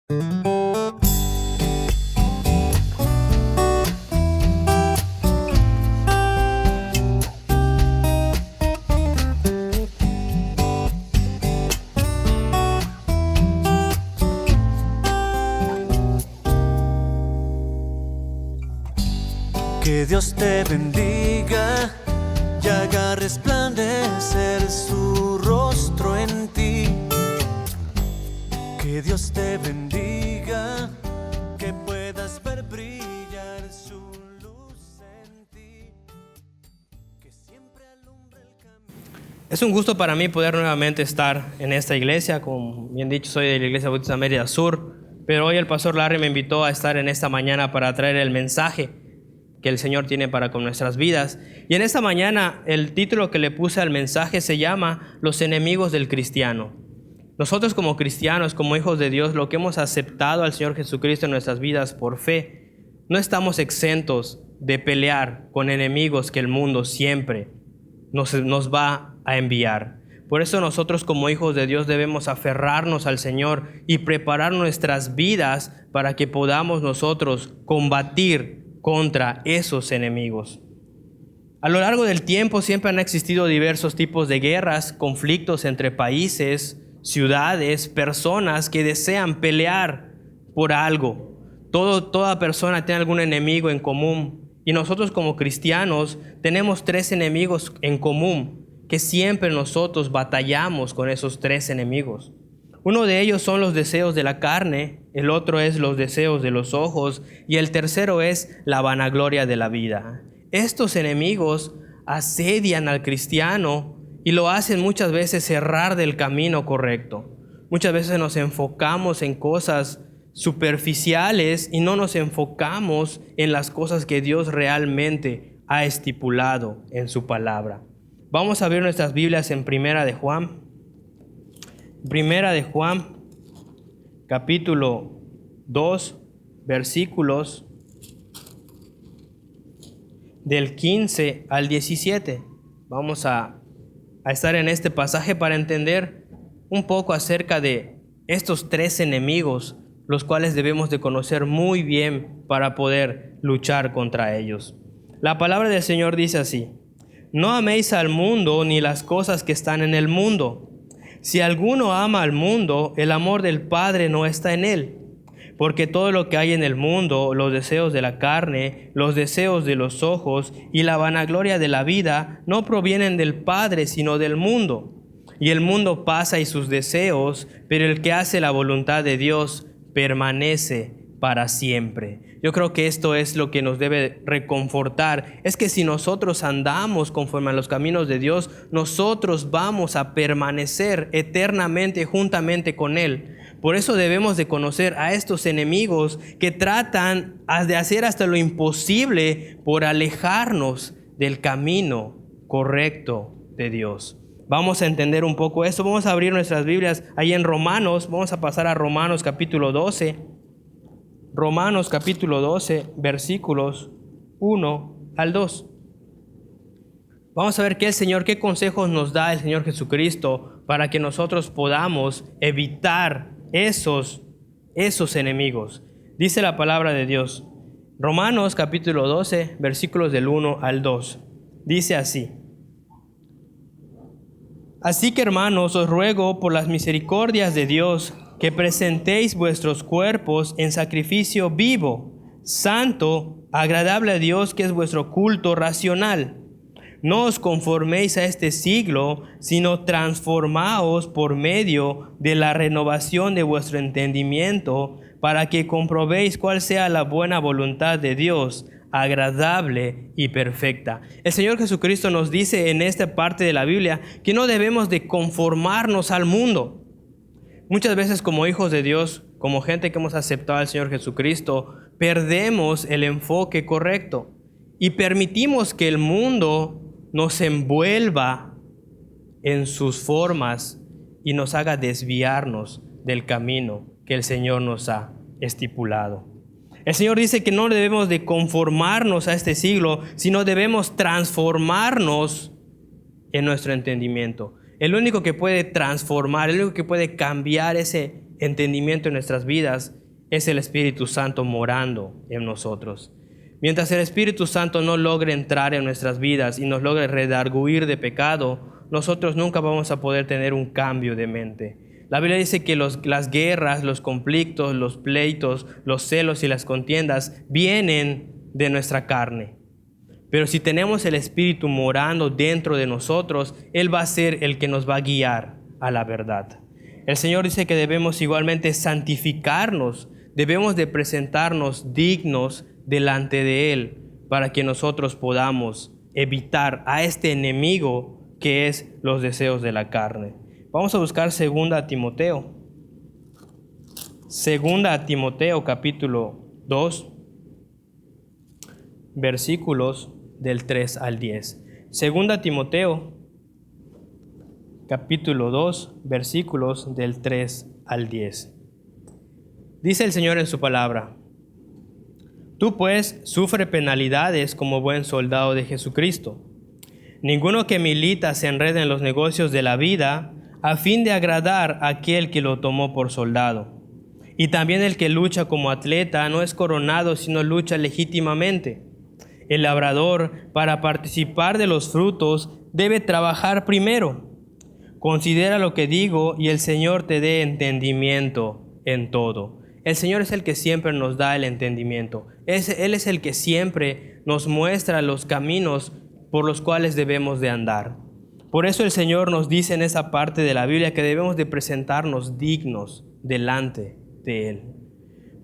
Que Dios te bendiga y haga resplandecer su rostro en ti. Que Dios te bendiga, que puedas ver brillar su luz en ti. Que siempre alumbre el camino. Es un gusto para mí poder nuevamente estar en esta iglesia. Como bien dicho, soy de la Iglesia Bautista Mérida Sur, pero hoy el pastor Larry me invitó a estar en esta mañana para traer el mensaje que el Señor tiene para con nuestras vidas. Y en esta mañana el título que le puse al mensaje se llama Los enemigos del cristiano. Nosotros como cristianos, como hijos de Dios, lo que hemos aceptado al Señor Jesucristo en nuestras vidas por fe, no estamos exentos de pelear con enemigos que el mundo siempre nos va a enviar. Por eso nosotros como hijos de Dios debemos aferrarnos al Señor y preparar nuestras vidas para que podamos nosotros combatir contra esos enemigos. A lo largo del tiempo siempre han existido diversos tipos de guerras, conflictos entre países, ciudades, personas que desean pelear por algo. Toda persona tiene algún enemigo en común, y nosotros como cristianos tenemos 3 enemigos en común que siempre nosotros batallamos con esos 3 enemigos. Uno de ellos son los deseos de la carne, el otro es los deseos de los ojos y el tercero es la vanagloria de la vida. Estos enemigos asedian al cristiano y lo hacen muchas veces errar del camino correcto. Muchas veces nos enfocamos en cosas superficiales y no nos enfocamos en las cosas que Dios realmente ha estipulado en su palabra. Vamos a abrir nuestras Biblias en Primera de Juan. Primera de Juan, capítulo 2, versículos del 15 al 17. Vamos a estar en este pasaje para entender un poco acerca de estos 3 enemigos, los cuales debemos de conocer muy bien para poder luchar contra ellos. La palabra del Señor dice así: No améis al mundo ni las cosas que están en el mundo. Si alguno ama al mundo, el amor del Padre no está en él. Porque todo lo que hay en el mundo, los deseos de la carne, los deseos de los ojos y la vanagloria de la vida, no provienen del Padre, sino del mundo. Y el mundo pasa y sus deseos, pero el que hace la voluntad de Dios permanece para siempre. Yo creo que esto es lo que nos debe reconfortar. Es que si nosotros andamos conforme a los caminos de Dios, nosotros vamos a permanecer eternamente juntamente con Él. Por eso debemos de conocer a estos enemigos que tratan de hacer hasta lo imposible por alejarnos del camino correcto de Dios. Vamos a entender un poco esto. Vamos a abrir nuestras Biblias ahí en Romanos. Vamos a pasar a Romanos capítulo 12. Romanos capítulo 12, versículos 1 al 2. Vamos a ver qué consejos nos da el Señor Jesucristo para que nosotros podamos evitar esos enemigos. Dice la palabra de Dios. Romanos capítulo 12, versículos del 1 al 2. Dice así: Así que, hermanos, os ruego por las misericordias de Dios que presentéis vuestros cuerpos en sacrificio vivo, santo, agradable a Dios, que es vuestro culto racional. No os conforméis a este siglo, sino transformaos por medio de la renovación de vuestro entendimiento, para que comprobéis cuál sea la buena voluntad de Dios, agradable y perfecta. El Señor Jesucristo nos dice en esta parte de la Biblia que no debemos de conformarnos al mundo. Muchas veces como hijos de Dios, como gente que hemos aceptado al Señor Jesucristo, perdemos el enfoque correcto y permitimos que el mundo nos envuelva en sus formas y nos haga desviarnos del camino que el Señor nos ha estipulado. El Señor dice que no debemos de conformarnos a este siglo, sino debemos transformarnos en nuestro entendimiento. El único que puede transformar, el único que puede cambiar ese entendimiento en nuestras vidas es el Espíritu Santo morando en nosotros. Mientras el Espíritu Santo no logre entrar en nuestras vidas y nos logre redarguir de pecado, nosotros nunca vamos a poder tener un cambio de mente. La Biblia dice que las guerras, los conflictos, los pleitos, los celos y las contiendas vienen de nuestra carne. Pero si tenemos el Espíritu morando dentro de nosotros, Él va a ser el que nos va a guiar a la verdad. El Señor dice que debemos igualmente santificarnos, debemos de presentarnos dignos delante de Él para que nosotros podamos evitar a este enemigo que es los deseos de la carne. Vamos a buscar 2 Timoteo. 2 Timoteo capítulo 2, versículos del 3 al 10. 2 Timoteo capítulo 2, versículos del 3 al 10. Dice el Señor en su palabra: Tú pues sufre penalidades como buen soldado de Jesucristo. Ninguno que milita se enreda en los negocios de la vida a fin de agradar a aquel que lo tomó por soldado. Y también el que lucha como atleta no es coronado, sino lucha legítimamente. El labrador, para participar de los frutos, debe trabajar primero. Considera lo que digo y el Señor te dé entendimiento en todo. El Señor es el que siempre nos da el entendimiento. Él es el que siempre nos muestra los caminos por los cuales debemos de andar. Por eso el Señor nos dice en esa parte de la Biblia que debemos de presentarnos dignos delante de Él.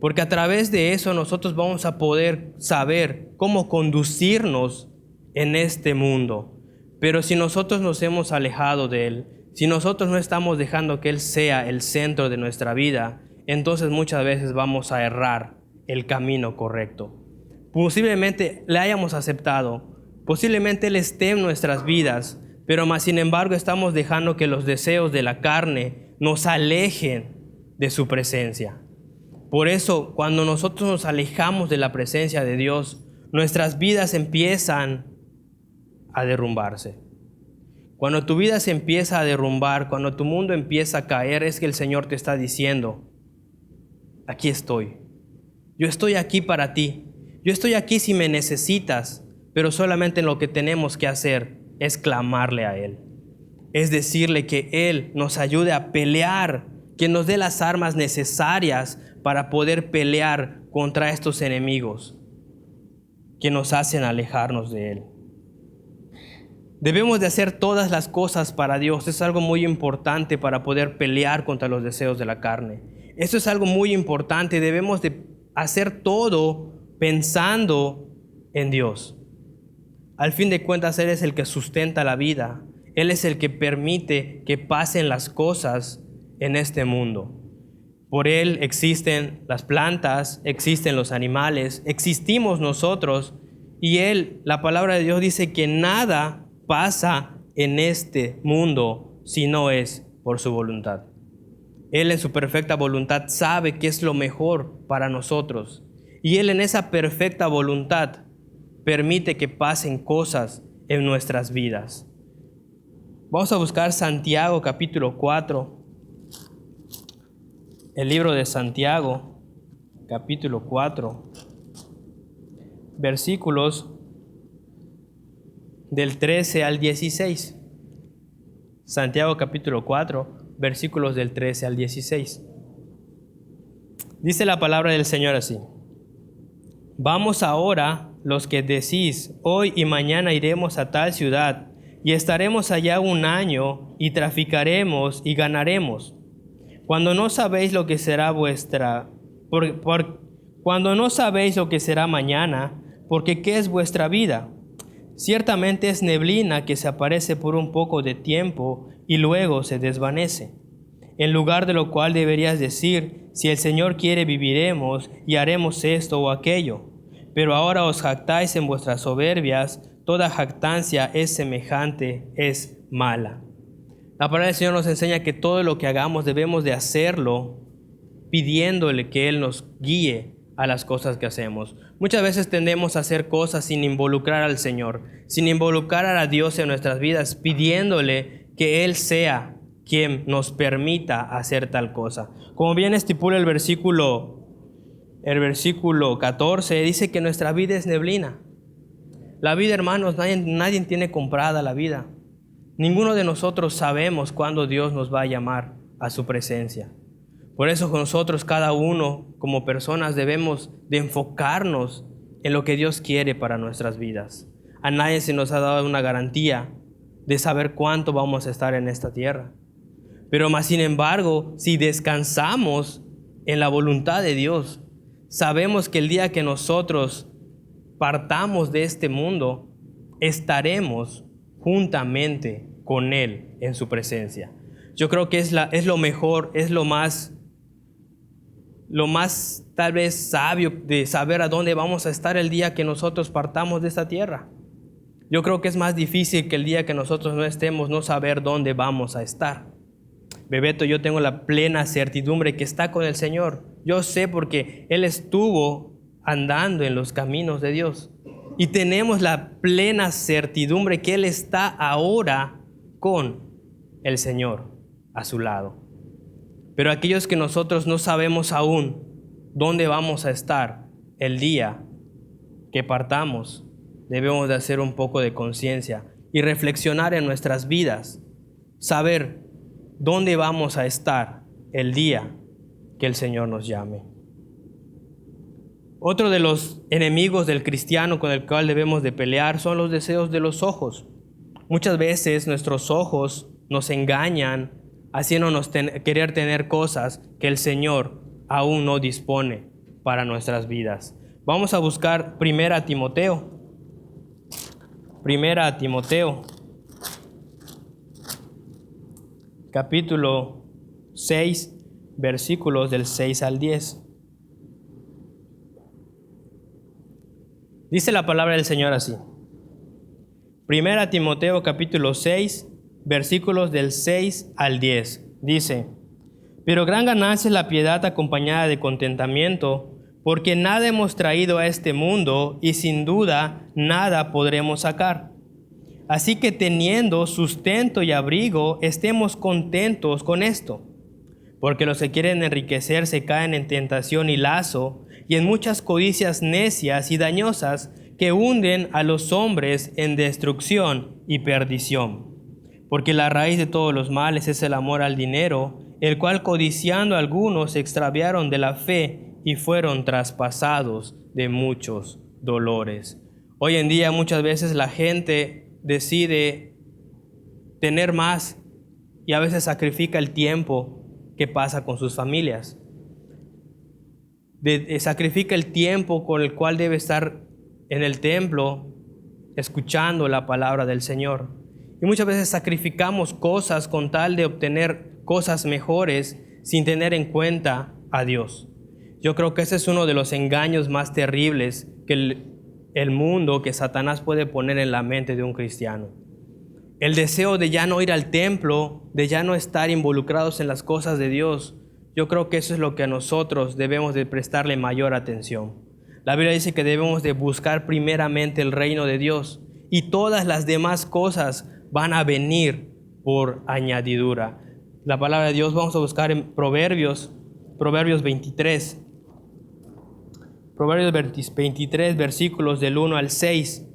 Porque a través de eso nosotros vamos a poder saber cómo conducirnos en este mundo. Pero si nosotros nos hemos alejado de Él, si nosotros no estamos dejando que Él sea el centro de nuestra vida, entonces muchas veces vamos a errar el camino correcto. Posiblemente le hayamos aceptado, posiblemente Él esté en nuestras vidas, pero más sin embargo estamos dejando que los deseos de la carne nos alejen de su presencia. Por eso, cuando nosotros nos alejamos de la presencia de Dios, nuestras vidas empiezan a derrumbarse. Cuando tu vida se empieza a derrumbar, cuando tu mundo empieza a caer, es que el Señor te está diciendo: aquí estoy. Yo estoy aquí para ti. Yo estoy aquí si me necesitas, pero solamente lo que tenemos que hacer es clamarle a Él. Es decirle que Él nos ayude a pelear, que nos dé las armas necesarias para poder pelear contra estos enemigos que nos hacen alejarnos de Él. Debemos de hacer todas las cosas para Dios. Es algo muy importante para poder pelear contra los deseos de la carne. Eso es algo muy importante. Debemos de hacer todo pensando en Dios. Al fin de cuentas, Él es el que sustenta la vida. Él es el que permite que pasen las cosas en este mundo. Por Él existen las plantas, existen los animales, existimos nosotros. Y Él, la palabra de Dios dice que nada pasa en este mundo si no es por su voluntad. Él en su perfecta voluntad sabe qué es lo mejor para nosotros. Y Él en esa perfecta voluntad permite que pasen cosas en nuestras vidas. Vamos a buscar Santiago capítulo 4. El libro de Santiago capítulo 4. Versículos del 13 al 16. Santiago capítulo 4, versículos del 13 al 16. Dice la palabra del Señor así: Vamos ahora los que decís, hoy y mañana iremos a tal ciudad, y estaremos allá un año, y traficaremos y ganaremos. Cuando no sabéis lo que será cuando no sabéis lo que será mañana, porque ¿qué es vuestra vida? Ciertamente es neblina que se aparece por un poco de tiempo y luego se desvanece. En lugar de lo cual deberías decir, si el Señor quiere viviremos y haremos esto o aquello. Pero ahora os jactáis en vuestras soberbias, toda jactancia es semejante, es mala. La palabra del Señor nos enseña que todo lo que hagamos debemos de hacerlo pidiéndole que Él nos guíe a las cosas que hacemos. Muchas veces tendemos a hacer cosas sin involucrar al Señor, sin involucrar a Dios en nuestras vidas, pidiéndole que Él sea quien nos permita hacer tal cosa. Como bien estipula el versículo 14, dice que nuestra vida es neblina. La vida, hermanos, nadie tiene comprada la vida. Ninguno de nosotros sabemos cuándo Dios nos va a llamar a su presencia. Por eso nosotros, cada uno como personas, debemos de enfocarnos en lo que Dios quiere para nuestras vidas. A nadie se nos ha dado una garantía de saber cuánto vamos a estar en esta tierra. Pero más sin embargo, si descansamos en la voluntad de Dios, sabemos que el día que nosotros partamos de este mundo, estaremos juntamente con Él en su presencia. Yo creo que es lo mejor, es lo más tal vez sabio de saber a dónde vamos a estar el día que nosotros partamos de esta tierra. Yo creo que es más difícil que el día que nosotros no estemos, no saber dónde vamos a estar. Bebeto, yo tengo la plena certidumbre que está con el Señor. Yo sé porque Él estuvo andando en los caminos de Dios. Y tenemos la plena certidumbre que Él está ahora con el Señor a su lado. Pero aquellos que nosotros no sabemos aún dónde vamos a estar el día que partamos, debemos de hacer un poco de conciencia y reflexionar en nuestras vidas, saber dónde vamos a estar el día que el Señor nos llame. Otro de los enemigos del cristiano con el cual debemos de pelear son los deseos de los ojos. Muchas veces nuestros ojos nos engañan, haciéndonos querer tener cosas que el Señor aún no dispone para nuestras vidas. Vamos a buscar 1 Timoteo. 1 Timoteo, capítulo 6, versículos del 6 al 10. Dice la palabra del Señor así. 1 Timoteo, capítulo 6, versículos del 6 al 10. Dice: pero gran ganancia es la piedad acompañada de contentamiento, porque nada hemos traído a este mundo y sin duda nada podremos sacar. Así que teniendo sustento y abrigo, estemos contentos con esto. Porque los que quieren enriquecerse caen en tentación y lazo, y en muchas codicias necias y dañosas que hunden a los hombres en destrucción y perdición. Porque la raíz de todos los males es el amor al dinero, el cual codiciando algunos se extraviaron de la fe y fueron traspasados de muchos dolores. Hoy en día muchas veces la gente decide tener más y a veces sacrifica el tiempo que pasa con sus familias. Sacrifica el tiempo con el cual debe estar en el templo escuchando la palabra del Señor. Y muchas veces sacrificamos cosas con tal de obtener cosas mejores sin tener en cuenta a Dios. Yo creo que ese es uno de los engaños más terribles que el mundo, que Satanás puede poner en la mente de un cristiano. El deseo de ya no ir al templo, de ya no estar involucrados en las cosas de Dios. Yo creo que eso es lo que a nosotros debemos de prestarle mayor atención. La Biblia dice que debemos de buscar primeramente el reino de Dios y todas las demás cosas van a venir por añadidura. La palabra de Dios vamos a buscar en Proverbios 23. Proverbios 23, versículos del 1 al 6.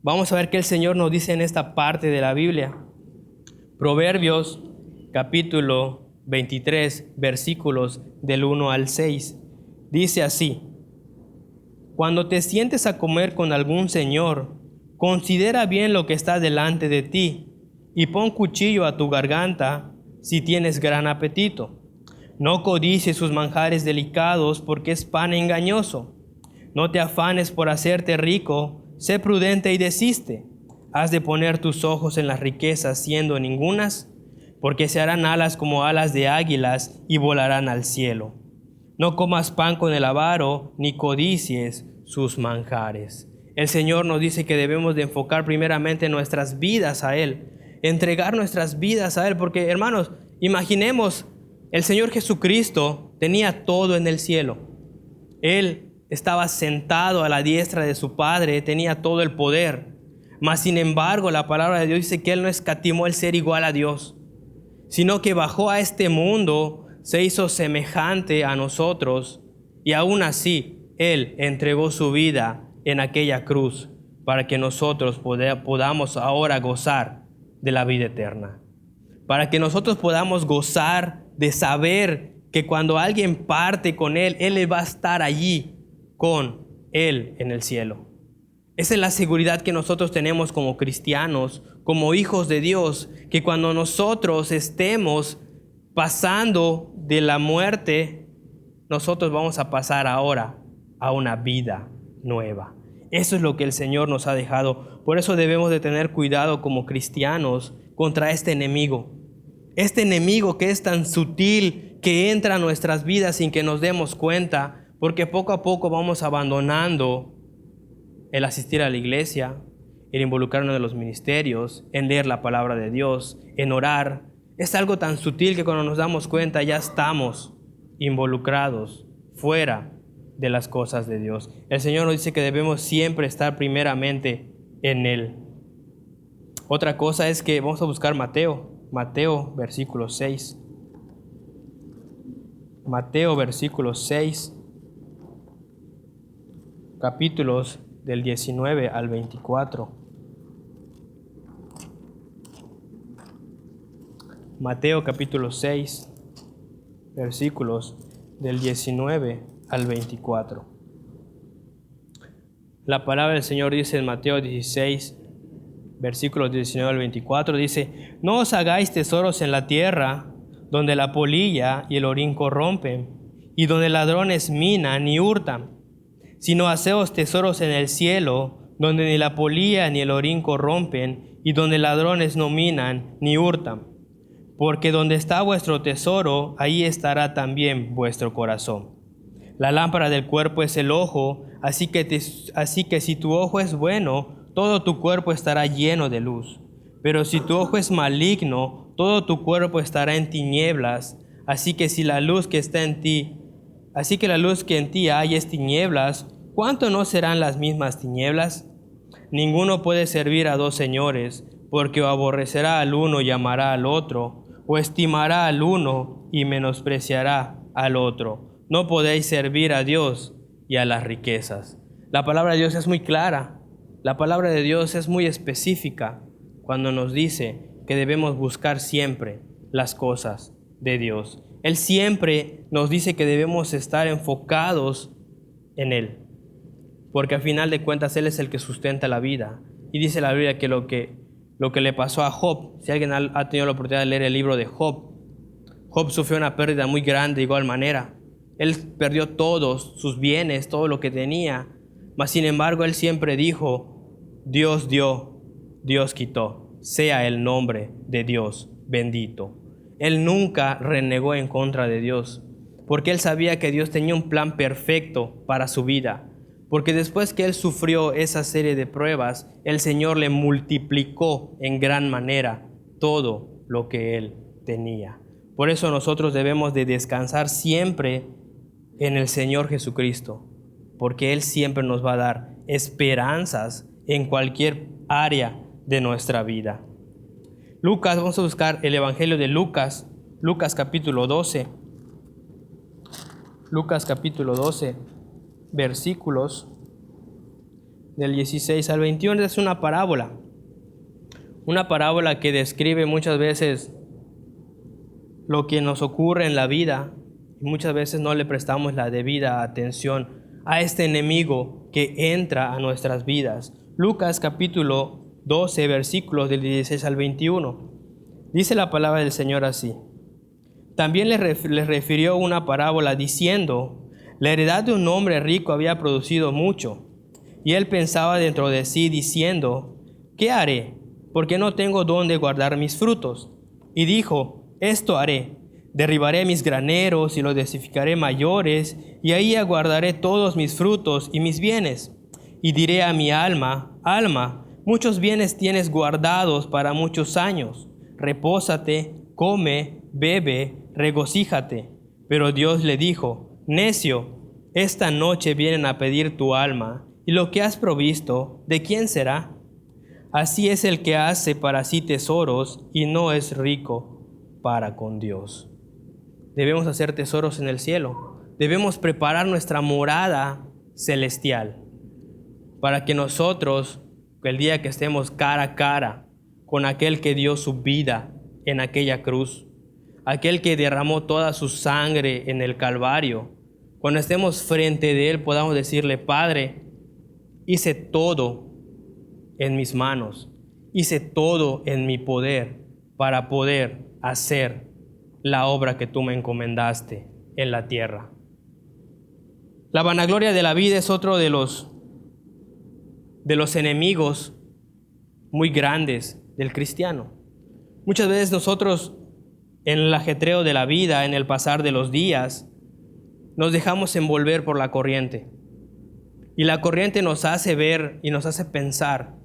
Vamos a ver qué el Señor nos dice en esta parte de la Biblia. Proverbios capítulo 23, versículos del 1 al 6. Dice así: cuando te sientes a comer con algún señor, considera bien lo que está delante de ti y pon cuchillo a tu garganta si tienes gran apetito. No codicies sus manjares delicados, porque es pan engañoso. No te afanes por hacerte rico, sé prudente y desiste. Has de poner tus ojos en las riquezas, siendo ningunas, porque se harán alas como alas de águilas y volarán al cielo. No comas pan con el avaro, ni codicies sus manjares. El Señor nos dice que debemos de enfocar primeramente nuestras vidas a Él, entregar nuestras vidas a Él, porque hermanos, imaginemos, el Señor Jesucristo tenía todo en el cielo. Él estaba sentado a la diestra de su Padre, tenía todo el poder. Mas sin embargo, la palabra de Dios dice que Él no escatimó el ser igual a Dios. sino que bajó a este mundo, se hizo semejante a nosotros, y aún así Él entregó su vida en aquella cruz para que nosotros podamos ahora gozar de la vida eterna. Para que nosotros podamos gozar de saber que cuando alguien parte con Él, Él va a estar allí con Él en el cielo. Esa es la seguridad que nosotros tenemos como cristianos, como hijos de Dios, que cuando nosotros estemos pasando de la muerte, nosotros vamos a pasar ahora a una vida nueva. Eso es lo que el Señor nos ha dejado. Por eso debemos de tener cuidado como cristianos contra este enemigo. Este enemigo que es tan sutil, que entra a nuestras vidas sin que nos demos cuenta, porque poco a poco vamos abandonando el asistir a la iglesia, el involucrarnos en los ministerios, en leer la palabra de Dios, en orar. Es algo tan sutil que cuando nos damos cuenta ya estamos involucrados fuera de las cosas de Dios. El Señor nos dice que debemos siempre estar primeramente en Él. Otra cosa es que vamos a buscar Mateo versículo 6. Mateo versículo 6, capítulos del 19 al 24. Mateo capítulo 6, versículos del 19 al 24. La palabra del Señor dice en Mateo 16, versículos 19 al 24, dice: no os hagáis tesoros en la tierra, donde la polilla y el orín corrompen, y donde ladrones minan y hurtan, sino haceos tesoros en el cielo, donde ni la polilla ni el orín corrompen, y donde ladrones no minan ni hurtan. Porque donde está vuestro tesoro, ahí estará también vuestro corazón. La lámpara del cuerpo es el ojo, así que si tu ojo es bueno, todo tu cuerpo estará lleno de luz. Pero si tu ojo es maligno, todo tu cuerpo estará en tinieblas. Así que la luz que en ti hay es tinieblas, ¿cuánto no serán las mismas tinieblas? Ninguno puede servir a dos señores, porque o aborrecerá al uno y amará al otro, o estimará al uno y menospreciará al otro. No podéis servir a Dios y a las riquezas. La palabra de Dios es muy clara. La palabra de Dios es muy específica cuando nos dice que debemos buscar siempre las cosas de Dios. Él siempre nos dice que debemos estar enfocados en Él, porque al final de cuentas Él es el que sustenta la vida. Y dice la Biblia que lo que le pasó a Job, si alguien ha tenido la oportunidad de leer el libro de Job, Job sufrió una pérdida muy grande de igual manera. Él perdió todos sus bienes, todo lo que tenía, mas sin embargo él siempre dijo: Dios dio, Dios quitó, sea el nombre de Dios bendito. Él nunca renegó en contra de Dios, porque él sabía que Dios tenía un plan perfecto para su vida. Porque después que él sufrió esa serie de pruebas, el Señor le multiplicó en gran manera todo lo que él tenía. Por eso nosotros debemos de descansar siempre en el Señor Jesucristo, porque Él siempre nos va a dar esperanzas en cualquier área de nuestra vida. Lucas, vamos a buscar el Evangelio de Lucas, Lucas capítulo 12. Lucas capítulo 12, versículos del 16 al 21. Es una parábola que describe muchas veces lo que nos ocurre en la vida, y muchas veces no le prestamos la debida atención a este enemigo que entra a nuestras vidas. Lucas capítulo 12, versículos del 16 al 21. Dice la palabra del Señor así: también les refirió una parábola diciendo: la heredad de un hombre rico había producido mucho, y él pensaba dentro de sí diciendo: ¿qué haré? Porque no tengo dónde guardar mis frutos. Y dijo: esto haré: derribaré mis graneros y los edificaré mayores, y ahí aguardaré todos mis frutos y mis bienes. Y diré a mi alma: alma, muchos bienes tienes guardados para muchos años. Repósate, come, bebe, regocíjate. Pero Dios le dijo: necio, esta noche vienen a pedir tu alma, y lo que has provisto, ¿de quién será? Así es el que hace para sí tesoros y no es rico para con Dios. Debemos hacer tesoros en el cielo. Debemos preparar nuestra morada celestial para que nosotros, el día que estemos cara a cara con aquel que dio su vida en aquella cruz, aquel que derramó toda su sangre en el Calvario, cuando estemos frente de Él podamos decirle: Padre, hice todo en mis manos, hice todo en mi poder para poder hacer la obra que tú me encomendaste en la tierra. La vanagloria de la vida es otro de los enemigos muy grandes del cristiano. Muchas veces nosotros, en el ajetreo de la vida, en el pasar de los días, nos dejamos envolver por la corriente. Y la corriente nos hace ver y nos hace pensar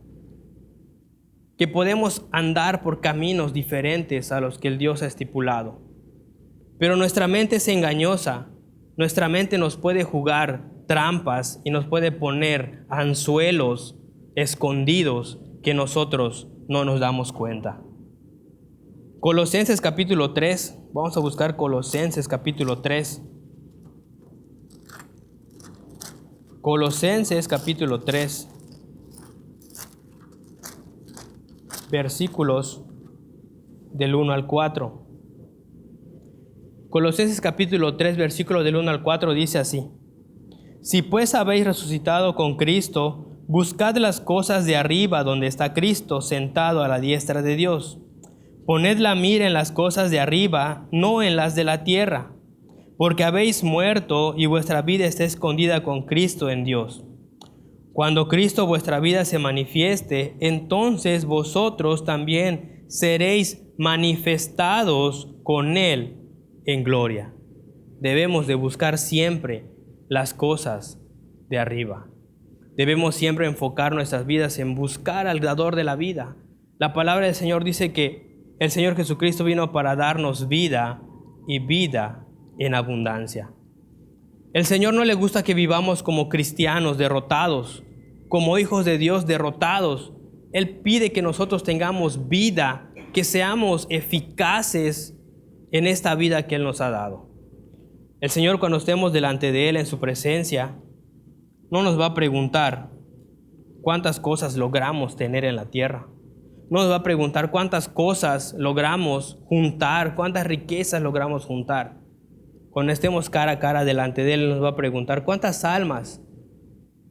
que podemos andar por caminos diferentes a los que el Dios ha estipulado. Pero nuestra mente es engañosa. Nuestra mente nos puede jugar trampas y nos puede poner anzuelos escondidos que nosotros no nos damos cuenta. Colosenses capítulo 3. Vamos a buscar Colosenses capítulo 3. Colosenses capítulo 3. Versículos del 1 al 4. Colosenses capítulo 3, versículos del 1 al 4 dice así: Si pues habéis resucitado con Cristo, buscad las cosas de arriba donde está Cristo sentado a la diestra de Dios. Poned la mira en las cosas de arriba, no en las de la tierra, porque habéis muerto y vuestra vida está escondida con Cristo en Dios. Cuando Cristo vuestra vida se manifieste, entonces vosotros también seréis manifestados con Él en gloria. Debemos de buscar siempre las cosas de arriba. Debemos siempre enfocar nuestras vidas en buscar al dador de la vida. La palabra del Señor dice que el Señor Jesucristo vino para darnos vida y vida en abundancia. El Señor no le gusta que vivamos como cristianos derrotados, como hijos de Dios derrotados. Él pide que nosotros tengamos vida, que seamos eficaces en esta vida que Él nos ha dado. El Señor, cuando estemos delante de Él en su presencia, no nos va a preguntar cuántas cosas logramos tener en la tierra. No nos va a preguntar cuántas cosas logramos juntar, cuántas riquezas logramos juntar. Cuando estemos cara a cara delante de Él, nos va a preguntar: ¿cuántas almas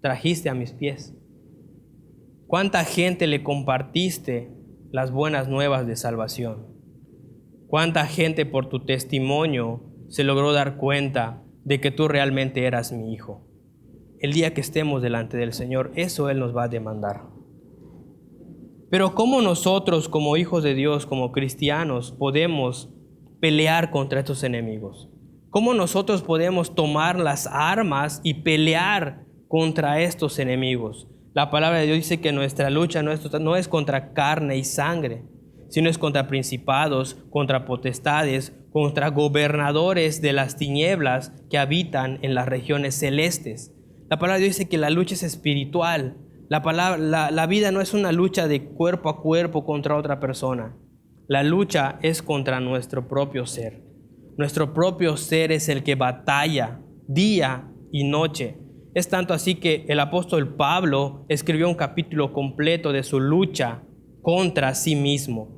trajiste a mis pies? ¿Cuánta gente le compartiste las buenas nuevas de salvación? ¿Cuánta gente por tu testimonio se logró dar cuenta de que tú realmente eras mi hijo? El día que estemos delante del Señor, eso Él nos va a demandar. Pero ¿cómo nosotros, como hijos de Dios, como cristianos, podemos pelear contra estos enemigos? ¿Cómo nosotros podemos tomar las armas y pelear contra estos enemigos? La palabra de Dios dice que nuestra lucha no es contra carne y sangre, sino es contra principados, contra potestades, contra gobernadores de las tinieblas que habitan en las regiones celestes. La palabra de Dios dice que la lucha es espiritual. La vida no es una lucha de cuerpo a cuerpo contra otra persona. La lucha es contra nuestro propio ser. Nuestro propio ser es el que batalla día y noche. Es tanto así que el apóstol Pablo escribió un capítulo completo de su lucha contra sí mismo.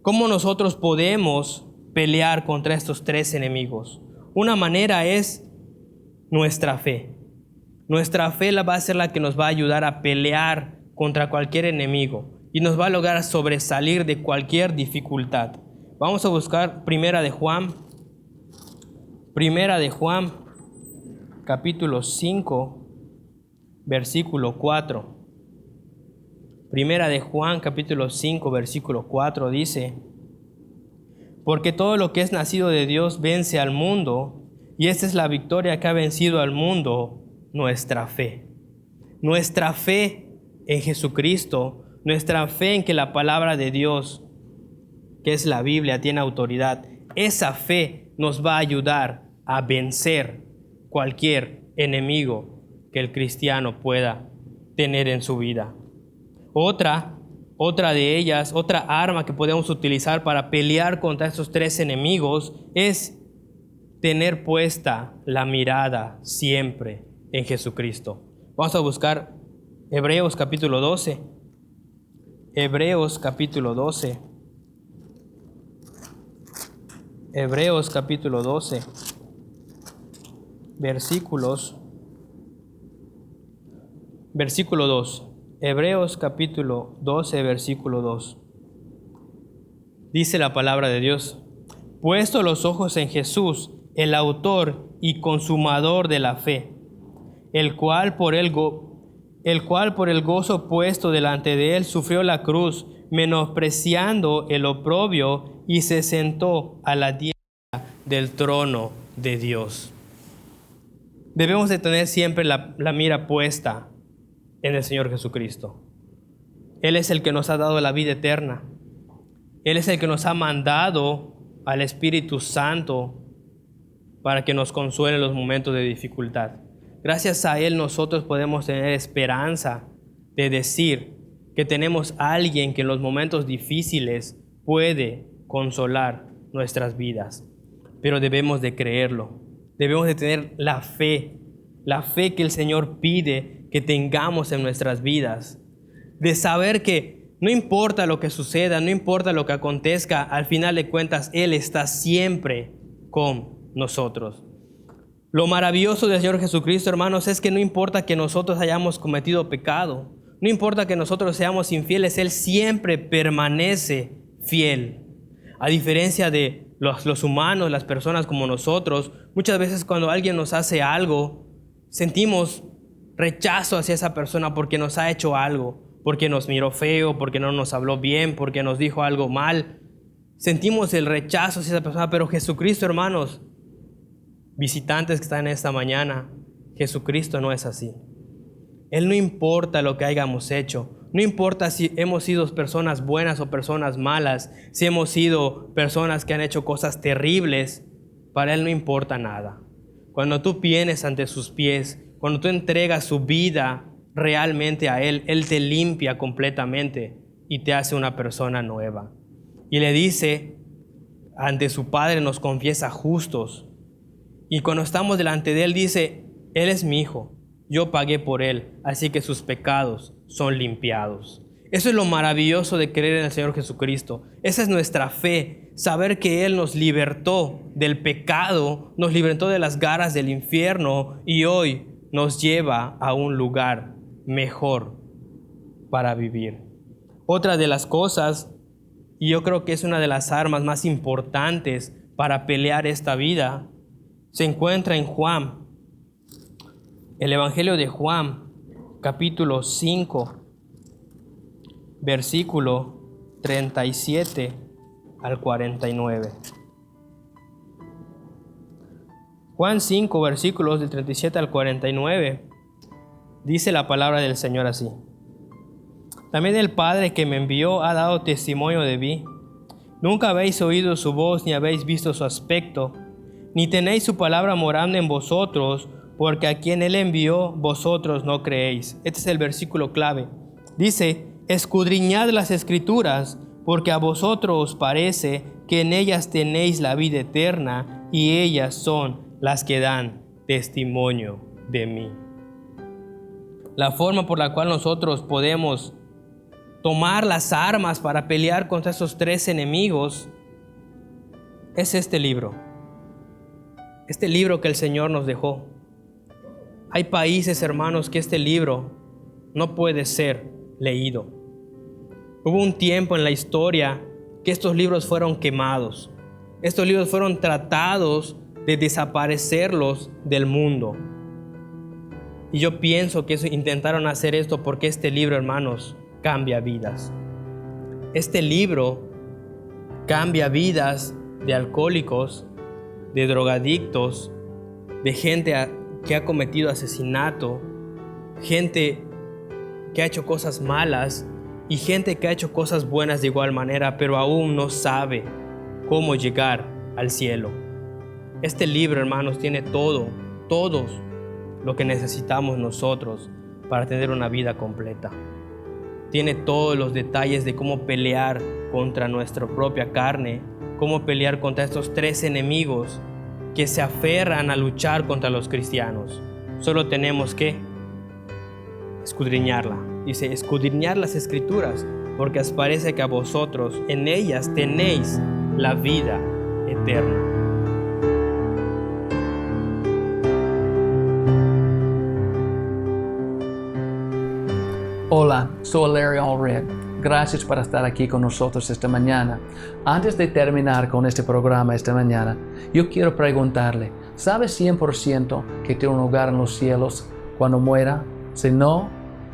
¿Cómo nosotros podemos pelear contra estos tres enemigos? Una manera es nuestra fe. Nuestra fe va a ser la que nos va a ayudar a pelear contra cualquier enemigo y nos va a lograr sobresalir de cualquier dificultad. Vamos a buscar Primera de Juan, capítulo 5, versículo 4. Primera de Juan, capítulo 5, versículo 4 dice: Porque todo lo que es nacido de Dios vence al mundo, y esta es la victoria que ha vencido al mundo, nuestra fe. Nuestra fe en Jesucristo, nuestra fe en que la palabra de Dios, que es la Biblia, tiene autoridad. Esa fe nos va a ayudar a vencer cualquier enemigo que el cristiano pueda tener en su vida. Otra Otra de ellas, otra arma que podemos utilizar para pelear contra estos tres enemigos es tener puesta la mirada siempre en Jesucristo. Vamos a buscar Hebreos capítulo 12. Hebreos capítulo 12. Hebreos capítulo 12. Versículo 2. Hebreos capítulo 12, versículo 2. Dice la palabra de Dios: puesto los ojos en Jesús, el autor y consumador de la fe, el cual por el gozo puesto delante de él sufrió la cruz, menospreciando el oprobio, y se sentó a la diestra del trono de Dios. Debemos de tener siempre la mira puesta en el Señor Jesucristo. Él es el que nos ha dado la vida eterna. Él es el que nos ha mandado al Espíritu Santo para que nos consuele en los momentos de dificultad. Gracias a Él nosotros podemos tener esperanza de decir que tenemos a alguien que en los momentos difíciles puede consolar nuestras vidas. Pero debemos de creerlo. Debemos de tener la fe que el Señor pide que tengamos en nuestras vidas. De saber que no importa lo que suceda, no importa lo que acontezca, al final de cuentas Él está siempre con nosotros. Lo maravilloso del Señor Jesucristo, hermanos, es que no importa que nosotros hayamos cometido pecado, no importa que nosotros seamos infieles, Él siempre permanece fiel. A diferencia de los humanos, las personas como nosotros, muchas veces cuando alguien nos hace algo, sentimos rechazo hacia esa persona porque nos ha hecho algo, porque nos miró feo, porque no nos habló bien, porque nos dijo algo mal. Sentimos el rechazo hacia esa persona, pero Jesucristo, hermanos, visitantes que están en esta mañana, Jesucristo no es así. Él no importa lo que hayamos hecho, no importa si hemos sido personas buenas o personas malas, si hemos sido personas que han hecho cosas terribles, para Él no importa nada. Cuando tú vienes ante sus pies, cuando tú entregas su vida realmente a Él, Él te limpia completamente y te hace una persona nueva. Y le dice, ante su Padre nos confiesa justos. Y cuando estamos delante de Él dice, Él es mi hijo, yo pagué por Él, así que sus pecados son limpiados. Eso es lo maravilloso de creer en el Señor Jesucristo. Esa es nuestra fe, saber que Él nos libertó del pecado, nos libertó de las garras del infierno y hoy nos lleva a un lugar mejor para vivir. Otra de las cosas, y yo creo que es una de las armas más importantes para pelear esta vida, se encuentra en Juan, el Evangelio de Juan, capítulo 5, versículo 37 al 49. Juan 5, versículos del 37 al 49, dice la palabra del Señor así: también el Padre que me envió ha dado testimonio de mí. Nunca habéis oído su voz, ni habéis visto su aspecto, ni tenéis su palabra morando en vosotros, porque a quien Él envió, vosotros no creéis. Este es el versículo clave. Dice, escudriñad las Escrituras, porque a vosotros os parece que en ellas tenéis la vida eterna, y ellas son las que dan testimonio de mí. La forma por la cual nosotros podemos tomar las armas para pelear contra esos tres enemigos es este libro que el Señor nos dejó. Hay países, hermanos, que este libro no puede ser leído. Hubo un tiempo en la historia que estos libros fueron quemados. Estos libros fueron tratados de desaparecerlos del mundo. Y yo pienso que intentaron hacer esto porque este libro, hermanos, cambia vidas. Este libro cambia vidas de alcohólicos, de drogadictos, de gente que ha cometido asesinato, gente que ha hecho cosas malas y gente que ha hecho cosas buenas de igual manera, pero aún no sabe cómo llegar al cielo. Este libro, hermanos, tiene todo lo que necesitamos nosotros para tener una vida completa. tiene todos los detalles de cómo pelear contra nuestra propia carne, cómo pelear contra estos 3 enemigos que se aferran a luchar contra los cristianos. Solo tenemos que escudriñarla. Dice, escudriñar las Escrituras, porque os parece que a vosotros en ellas tenéis la vida eterna. Hola, soy Larry Allred. Gracias por estar aquí con nosotros esta mañana. Antes de terminar con este programa esta mañana, yo quiero preguntarle, ¿sabe 100% que tiene un lugar en los cielos cuando muera? Si no,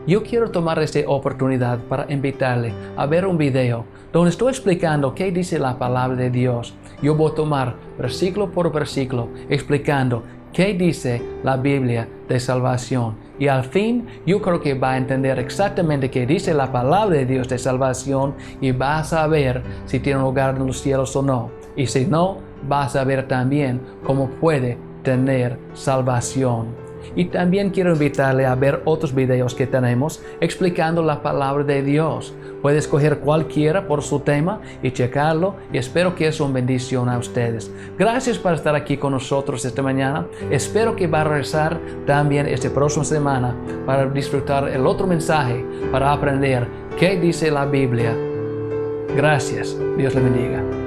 yo quiero tomar esta oportunidad para invitarle a ver un video donde estoy explicando qué dice la palabra de Dios. Yo voy a tomar versículo por versículo explicando qué dice la Biblia de salvación. Y al fin, yo creo que va a entender exactamente qué dice la palabra de Dios de salvación y va a saber si tiene un lugar en los cielos o no. Y si no, va a saber también cómo puede tener salvación. Y también quiero invitarle a ver otros videos que tenemos explicando la palabra de Dios. Puede escoger cualquiera por su tema y checarlo, y espero que es una bendición a ustedes. Gracias por estar aquí con nosotros esta mañana. Espero que va a regresar también esta próxima semana para disfrutar el otro mensaje, para aprender qué dice la Biblia. Gracias. Dios le bendiga.